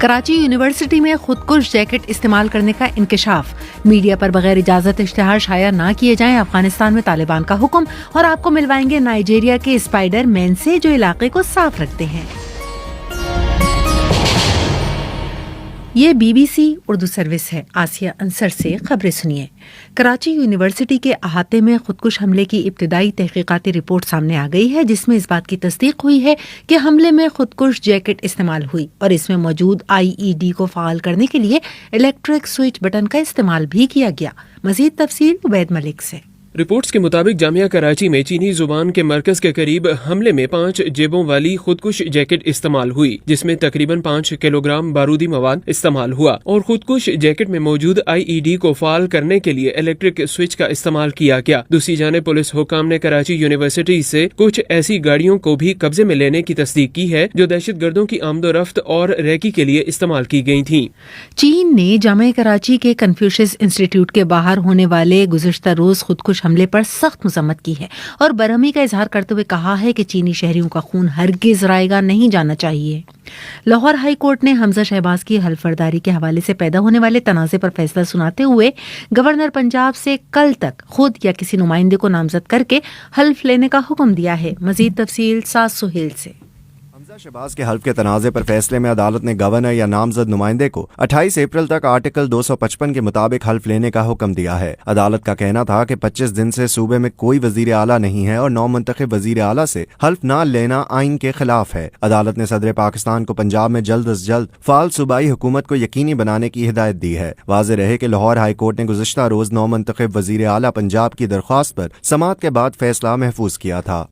Karachi university میں خودکش jacket استعمال کرنے کا انکشاف، میڈیا پر بغیر اجازت اشتہار شائع نہ کیے جائیں، افغانستان میں طالبان کا حکم، اور آپ کو ملوائیں گے نائجیریا کے اسپائڈر مین سے جو علاقے کو صاف رکھتے ہیں۔ یہ B B C Urdu service ہے۔ آسیہ انصر سے خبریں سنیے۔ کراچی یونیورسٹی کے احاطے میں خودکش حملے کی ابتدائی تحقیقاتی رپورٹ سامنے آ گئی ہے، جس میں اس بات کی تصدیق ہوئی ہے کہ حملے میں خودکش جیکٹ استعمال ہوئی اور اس میں موجود آئی ای ڈی کو فعال کرنے کے لیے الیکٹرک سوئچ بٹن کا استعمال بھی کیا گیا۔ مزید تفصیل عبید ملک سے۔ رپورٹس کے مطابق جامعہ کراچی میں چینی زبان کے مرکز کے قریب حملے میں 5 جیبوں والی خودکش جیکٹ استعمال ہوئی، جس میں تقریباً 5 کلو گرام بارودی مواد استعمال ہوا، اور خودکش جیکٹ میں موجود آئی ای ڈی کو فعال کرنے کے لیے الیکٹرک سوئچ کا استعمال کیا گیا۔ دوسری جانب پولیس حکام نے کراچی یونیورسٹی سے کچھ ایسی گاڑیوں کو بھی قبضے میں لینے کی تصدیق کی ہے جو دہشت گردوں کی آمد و رفت اور ریکی کے لیے استعمال کی گئی تھیں۔ چین نے جامعہ کراچی کے کنفیوشس انسٹیٹیوٹ کے باہر ہونے والے گزشتہ روز خودکش حملے پر سخت مذمت کی ہے اور برہمی کا اظہار کرتے ہوئے کہا ہے کہ چینی شہریوں کا خون ہرگز رائے گا نہیں جانا چاہیے۔ لاہور ہائی کورٹ نے حمزہ شہباز کی حلف برداری کے حوالے سے پیدا ہونے والے تنازع پر فیصلہ سناتے ہوئے گورنر پنجاب سے کل تک خود یا کسی نمائندے کو نامزد کر کے حلف لینے کا حکم دیا ہے۔ مزید تفصیل ساز سہیل سے۔ شہباز کے حلف کے تنازع پر فیصلے میں عدالت نے گورنر یا نامزد نمائندے کو 28 اپریل تک آرٹیکل 255 کے مطابق حلف لینے کا حکم دیا ہے۔ عدالت کا کہنا تھا کہ 25 دن سے صوبے میں کوئی وزیر اعلیٰ نہیں ہے اور نو منتخب وزیر اعلیٰ سے حلف نہ لینا آئین کے خلاف ہے۔ عدالت نے صدر پاکستان کو پنجاب میں جلد از جلد فعال صوبائی حکومت کو یقینی بنانے کی ہدایت دی ہے۔ واضح رہے کہ لاہور ہائی کورٹ نے گزشتہ روز نو منتخب وزیر اعلیٰ پنجاب کی درخواست پر سماعت کے بعد فیصلہ محفوظ کیا تھا۔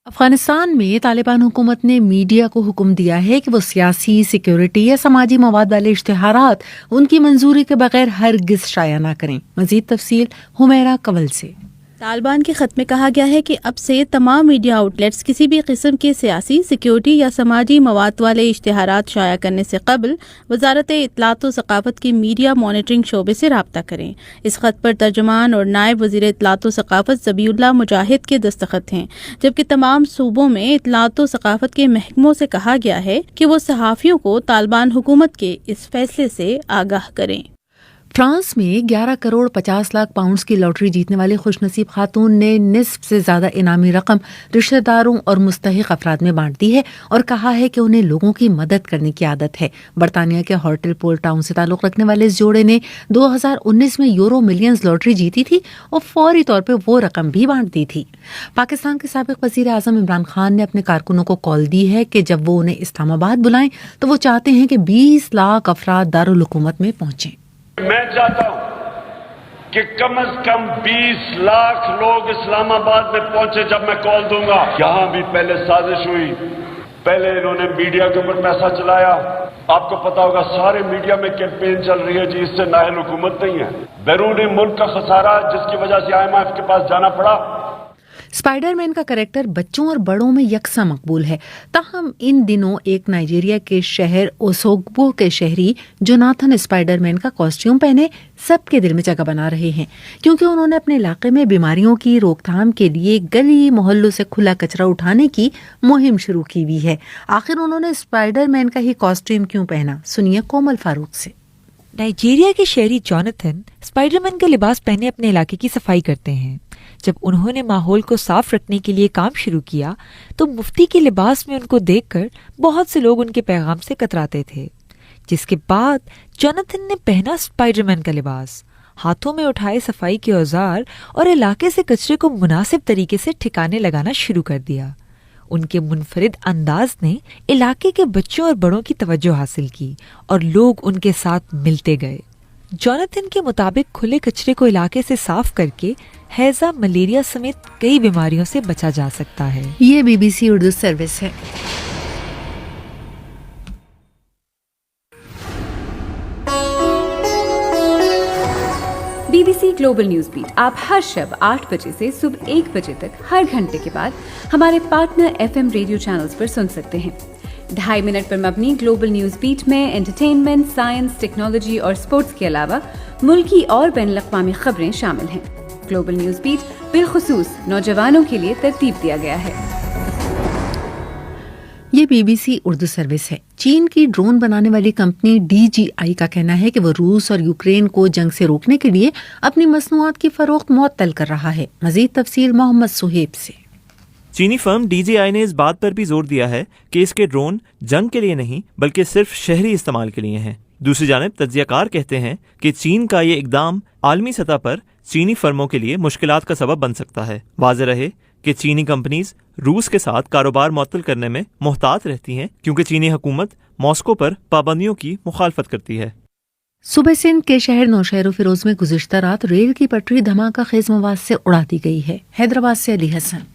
افغانستان میں طالبان حکومت نے میڈیا کو حکم دیا ہے کہ وہ سیاسی، سیکیورٹی یا سماجی مواد والے اشتہارات ان کی منظوری کے بغیر ہرگز شائع نہ کریں۔ مزید تفصیل حمیرہ کول سے۔ طالبان کے خط میں کہا گیا ہے کہ اب سے تمام میڈیا آؤٹ لیٹس کسی بھی قسم کے سیاسی، سیکیورٹی یا سماجی مواد والے اشتہارات شائع کرنے سے قبل وزارت اطلاعات و ثقافت کے میڈیا مانیٹرنگ شعبے سے رابطہ کریں۔ اس خط پر ترجمان اور نائب وزیر اطلاعات و ثقافت ذبیح اللہ مجاہد کے دستخط ہیں، جبکہ تمام صوبوں میں اطلاعات و ثقافت کے محکموں سے کہا گیا ہے کہ وہ صحافیوں کو طالبان حکومت کے اس فیصلے سے آگاہ کریں۔ فرانس میں 11 کروڑ 50 لاکھ پاؤنڈز کی لاٹری جیتنے والی خوش نصیب خاتون نے نصف سے زیادہ انعامی رقم رشتہ داروں اور مستحق افراد میں بانٹ دی ہے اور کہا ہے کہ انہیں لوگوں کی مدد کرنے کی عادت ہے۔ برطانیہ کے ہارٹل پول ٹاؤن سے تعلق رکھنے والے اس جوڑے نے 2019 میں یورو ملینز لاٹری جیتی تھی اور فوری طور پہ وہ رقم بھی بانٹ دی تھی۔ پاکستان کے سابق وزیر اعظم عمران خان نے اپنے کارکنوں کو کال دی ہے کہ جب وہ انہیں اسلام آباد بلائیں تو وہ چاہتے ہیں کہ 20 لاکھ افراد دارالحکومت میں پہنچیں۔ میں چاہتا ہوں کہ کم از کم 20 لاکھ لوگ اسلام آباد میں پہنچے جب میں کال دوں گا۔ یہاں بھی پہلے سازش ہوئی، پہلے انہوں نے میڈیا کے اوپر پیسہ چلایا۔ آپ کو پتا ہوگا سارے میڈیا میں کیمپین چل رہی ہے جی اس سے نااہل حکومت نہیں ہے، بیرون ملک کا خسارہ جس کی وجہ سے IMF کے پاس جانا پڑا۔ اسپائڈر مین کا کریکٹر بچوں اور بڑوں میں یکساں مقبول ہے، تاہم ان دنوں ایک نائجیریا کے شہر اوسوگبو کے شہری جوناتھن اسپائڈر مین کا کاسٹیوم پہنے سب کے دل میں جگہ بنا رہے ہیں، کیونکہ انہوں نے اپنے علاقے میں بیماریوں کی روک تھام کے لیے گلی محلوں سے کھلا کچرا اٹھانے کی مہم شروع کی ہوئی ہے۔ آخر انہوں نے اسپائڈر مین کا ہی کاسٹیوم کیوں پہنا، سنیے کومل فاروق سے۔ نائجیریا کے شہری جوناتھن اسپائڈر مین کا لباس پہنے اپنے علاقے کی صفائی کرتے ہیں۔ جب انہوں نے ماحول کو صاف رکھنے کے لیے کام شروع کیا تو مفتی کے لباس میں ان کو دیکھ کر بہت سے لوگ ان کے پیغام سے کتراتے تھے، جس کے بعد جوناتھن نے پہنا اسپائڈر مین کا لباس، ہاتھوں میں اٹھائے صفائی کے اوزار اور علاقے سے کچرے کو مناسب طریقے سے ٹھکانے لگانا شروع کر دیا۔ ان کے منفرد انداز نے علاقے کے بچوں اور بڑوں کی توجہ حاصل کی اور لوگ ان کے ساتھ ملتے گئے۔ جوناتھن کے مطابق کھلے کچرے کو علاقے سے صاف کر کے ہیضہ، ملیریا سمیت کئی بیماریوں سے بچا جا سکتا ہے۔ یہ B B C Urdu service ہے۔ B B C global news بیٹ آپ ہر شب 8 بجے سے صبح 1 بجے تک ہر گھنٹے کے بعد ہمارے پارٹنر FM ریڈیو چینلز پر سن سکتے ہیں۔ 2.5 منٹ پر مبنی گلوبل نیوز بیٹ میں انٹرٹینمنٹ، سائنس، ٹیکنالوجی اور سپورٹس کے علاوہ ملکی اور بین الاقوامی خبریں شامل ہیں۔ گلوبل نیوز بیٹ بالخصوص نوجوانوں کے لیے ترتیب دیا گیا ہے۔ یہ BBC اردو سروس ہے۔ چین کی ڈرون بنانے والی کمپنی DJI کا کہنا ہے کہ وہ روس اور یوکرین کو جنگ سے روکنے کے لیے اپنی مصنوعات کی فروخت معطل کر رہا ہے۔ مزید تفصیل محمد سہیب سے۔ چینی فرم DJI نے اس بات پر بھی زور دیا ہے کہ اس کے ڈرون جنگ کے لیے نہیں بلکہ صرف شہری استعمال کے لیے ہیں۔ دوسری جانب تجزیہ کار کہتے ہیں کہ چین کا یہ اقدام عالمی سطح پر چینی فرموں کے لیے مشکلات کا سبب بن سکتا ہے۔ واضح رہے کہ چینی کمپنیز روس کے ساتھ کاروبار معطل کرنے میں محتاط رہتی ہیں کیونکہ چینی حکومت ماسکو پر پابندیوں کی مخالفت کرتی ہے۔ صوبہ سندھ کے شہر نوشہر و فیروز میں گزشتہ رات ریل کی پٹری دھماکہ خیز مواد سے اڑا دی گئی ہے۔ حیدرآباد سے علی حسن۔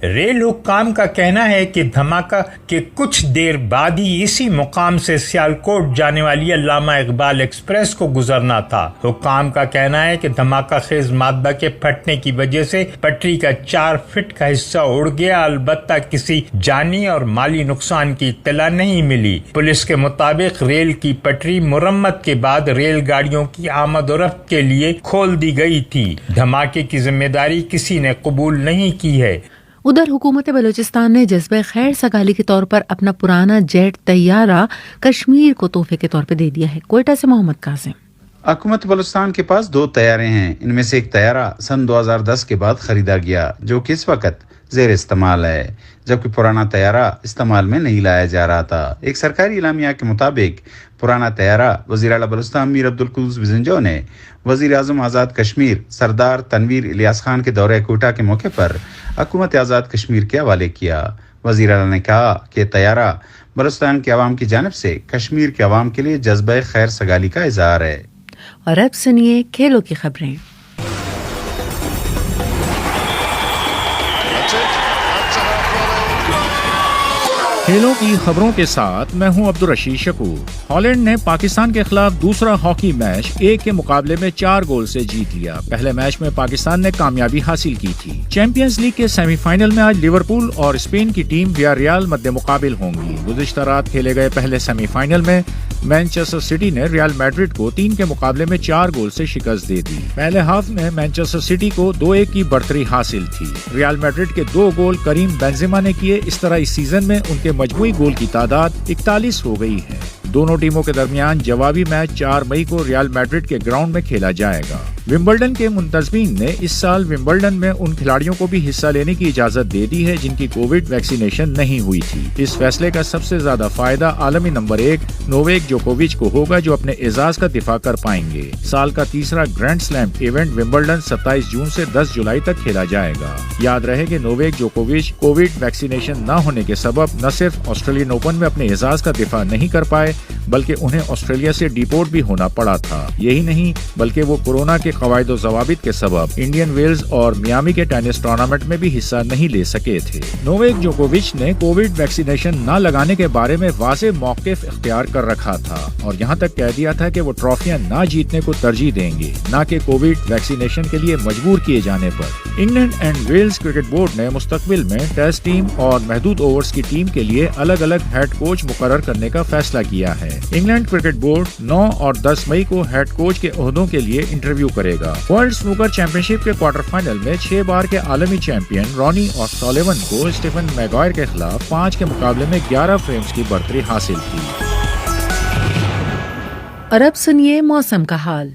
ریل حکام کا کہنا ہے کہ دھماکہ کے کچھ دیر بعد ہی اسی مقام سے سیالکوٹ جانے والی علامہ اقبال ایکسپریس کو گزرنا تھا۔ حکام کا کہنا ہے کہ دھماکہ خیز مادہ کے پھٹنے کی وجہ سے پٹری کا 4 فٹ کا حصہ اڑ گیا، البتہ کسی جانی اور مالی نقصان کی اطلاع نہیں ملی۔ پولیس کے مطابق ریل کی پٹری مرمت کے بعد ریل گاڑیوں کی آمد و رفت کے لیے کھول دی گئی تھی۔ دھماکے کی ذمہ داری کسی نے قبول نہیں کی ہے۔ ادھر حکومت بلوچستان نے جذبہ خیر سگالی کے طور پر اپنا پرانا جیٹ طیارہ کشمیر کو تحفے کے طور پہ دے دیا ہے۔ کوئٹہ سے محمد قاسم۔ حکومت بلوچستان کے پاس 2 طیارے ہیں، ان میں سے ایک طیارہ سن 2010 کے بعد خریدا گیا جو کہ اس وقت زیر استعمال ہے، جبکہ پرانا طیارہ استعمال میں نہیں لایا جا رہا تھا۔ ایک سرکاری اعلامیہ کے مطابق پرانا طیارہ وزیر اعلیٰ بلوچستان میر عبدالقدوس بزنجو نے وزیر اعظم آزاد کشمیر سردار تنویر الیاس خان کے دورہ کوئٹہ کے موقع پر حکومت آزاد کشمیر کے حوالے کیا۔ وزیر اعلیٰ نے کہا کہ طیارہ بلوچستان کے عوام کی جانب سے کشمیر کے عوام کے لیے جذبہ خیر سگالی کا اظہار ہے۔ اور اب سنیے کھیلوں کی خبریں۔ کھیلوں کی خبروں کے ساتھ میں ہوں عبدالرشید شکور۔ ہالینڈ نے پاکستان کے خلاف دوسرا ہاکی میچ 1 کے مقابلے میں 4 گول سے جیت لیا۔ پہلے میچ میں پاکستان نے کامیابی حاصل کی تھی۔ چیمپئنز لیگ کے سیمی فائنل میں آج لیورپول اور اسپین کی ٹیم ویاریال مد مقابل ہوں گی۔ گزشتہ رات کھیلے گئے پہلے سیمی فائنل میں مینچسٹر سٹی نے ریال میڈرڈ کو 3 کے مقابلے میں 4 گول سے شکست دے دی۔ پہلے ہاف میں مینچسٹر سٹی کو 2-1 کی بڑھتری حاصل تھی۔ ریال میڈرڈ کے 2 گول کریم بینزیما نے کیے۔ اس طرح اس سیزن میں ان کے مجموعی گول کی تعداد 41 ہو گئی ہے۔ دونوں ٹیموں کے درمیان جوابی میچ 4 مئی کو ریال میڈرڈ کے گراؤنڈ میں کھیلا جائے گا۔ ومبلڈن کے منتظمین نے اس سال ومبلڈن میں ان کھلاڑیوں کو بھی حصہ لینے کی اجازت دے دی ہے جن کی کووڈ ویکسینیشن نہیں ہوئی تھی۔ اس فیصلے کا سب سے زیادہ فائدہ عالمی نمبر 1 نوویک جوکووچ کو ہوگا جو اپنے اعزاز کا دفاع کر پائیں گے۔ سال کا تیسرا گرینڈ سلیم ایونٹ ومبلڈن 27 جون سے 10 جولائی تک کھیلا جائے گا۔ یاد رہے کہ نوویک جوکووچ کووڈ ویکسینیشن نہ ہونے کے سبب نہ صرف آسٹریلین اوپن میں اپنے اعزاز کا دفاع نہیں کر پائے بلکہ انہیں آسٹریلیا سے ڈیپورٹ بھی ہونا پڑا تھا۔ یہی نہیں بلکہ وہ کورونا کے قواعد و ضوابط کے سبب انڈین ویلز اور میامی کے ٹینس ٹورنامنٹ میں بھی حصہ نہیں لے سکے تھے۔ نوویک جوکووچ نے کووڈ ویکسینیشن نہ لگانے کے بارے میں واضح موقف اختیار کر رکھا تھا اور یہاں تک کہہ دیا تھا کہ وہ ٹرافیاں نہ جیتنے کو ترجیح دیں گے نہ کہ کووڈ ویکسینیشن کے لیے مجبور کیے جانے پر۔ England and Wales cricket board نے مستقبل میں ٹیسٹ ٹیم اور محدود اوورز کی ٹیم کے لیے الگ الگ ہیڈ کوچ مقرر کرنے کا فیصلہ کیا ہے۔ انگلینڈ کرکٹ بورڈ 9 اور 10 مئی کو ہیڈ کوچ کے عہدوں کے لیے انٹرویو کرے گا۔ ورلڈ سنوکر چیمپئن شپ کے کوارٹر فائنل میں 6 بار کے عالمی چیمپئن رونی اور سولیون کو اسٹیفن میگوائر کے خلاف 5 کے مقابلے میں 11 فریمز کی بڑھتری حاصل تھی۔ اور اب سنیے موسم کا حال۔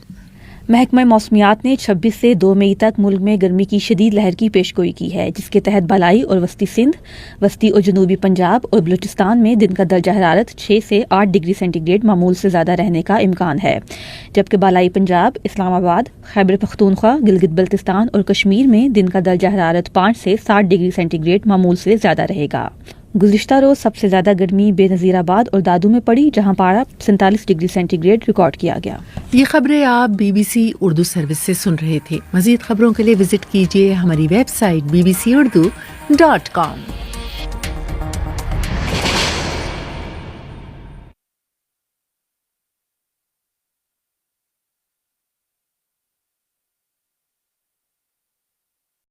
محکمہ موسمیات نے 26 سے 2 مئی تک ملک میں گرمی کی شدید لہر کی پیشگوئی کی ہے جس کے تحت بالائی اور وسطی سندھ، وسطی اور جنوبی پنجاب اور بلوچستان میں دن کا درجہ حرارت 6 سے 8 ڈگری سینٹی گریڈ معمول سے زیادہ رہنے کا امکان ہے، جبکہ بالائی پنجاب، اسلام آباد، خیبر پختونخوا، گلگت بلتستان اور کشمیر میں دن کا درجہ حرارت 5 سے 7 ڈگری سینٹی گریڈ معمول سے زیادہ رہے گا۔ گزشتہ روز سب سے زیادہ گرمی بے نظیر آباد اور دادو میں پڑی جہاں پارہ 47 ڈگری سینٹی گریڈ ریکارڈ کیا گیا۔ یہ خبریں آپ BBC اردو سروس سے سن رہے تھے۔ مزید خبروں کے لیے وزٹ کیجیے ہماری ویب سائٹ bbcurdu.com۔